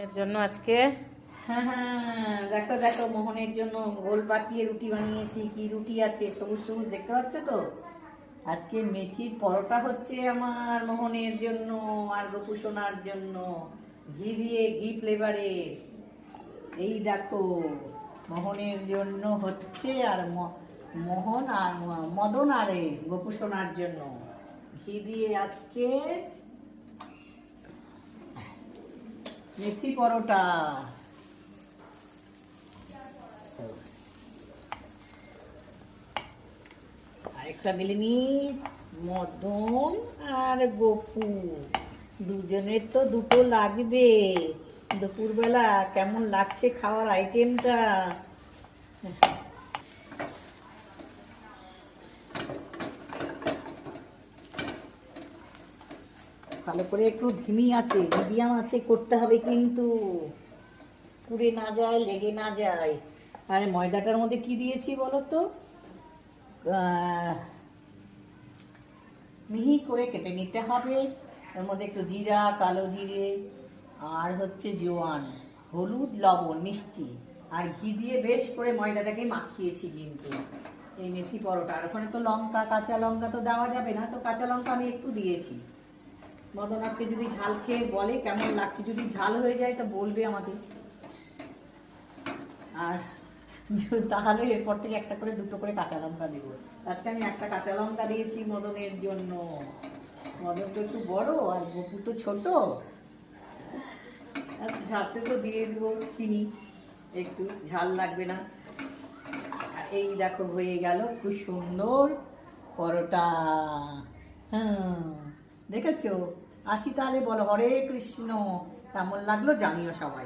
এর জন্য আজকে হ্যাঁ, দেখো দেখো মোহনের জন্য গোল পাকিয়ে রুটি বানিয়েছি। কি রুটি আছে, সবুজ সবুজ দেখতে পাচ্ছ তো। আজকে মেথির পরোটা হচ্ছে আমার মোহনের জন্য আর গপু সোনার জন্য, ঘি দিয়ে, ঘি ফ্লেভারের। এই দেখো মোহনের জন্য হচ্ছে, আর মোহন আর মদন আর গপু সোনার জন্য ঘি দিয়ে আজকে মেথি পরোটা। আরেকটা মিলে নি, মদন আর গপু দুজনের তো দুটো লাগবে। দুপুরবেলা কেমন লাগছে খাওয়ার আইটেমটা। ভালো করে একটু ধিমি আছে, মিডিয়াম আছে করতে হবে, কিন্তু পুড়ে না যায়, লেগে না যায়। আর ময়দাটার মধ্যে কি দিয়েছি বলো তো, মিহি করে কেটে নিতে হবে। এর মধ্যে একটু জিরা, কালো জিরে, আর হচ্ছে জোয়ান, হলুদ, লবণ, মিষ্টি আর ঘি দিয়ে বেশ করে ময়দাটাকে মাখিয়েছি। কিন্তু এই মেথি পরোটা, আর ওখানে তো লঙ্কা, কাঁচা লঙ্কা তো দেওয়া যাবে না, তো কাঁচা লঙ্কা আমি একটু দিয়েছি। মদন আজকে যদি ঝাল খেয়ে বলে কেমন লাগছে, যদি ঝাল হয়ে যায় তা বলবে আমাকে। আর তাহলে এরপর থেকে একটা করে, দুটো করে কাঁচা লঙ্কা দেবো। আজকে আমি একটা কাঁচা লঙ্কা দিয়েছি মদনের জন্য। মদন তো একটু বড় আর গপু তো ছোট, সাথে তো দিয়ে দেবো চিনি, একটু ঝাল লাগবে না। এই দেখো হয়ে গেল খুব সুন্দর পরোটা। হ্যাঁ, দেখেছো? আসি তাহলে, বলো হরে কৃষ্ণ। কেমন লাগলো জানিও সবাই।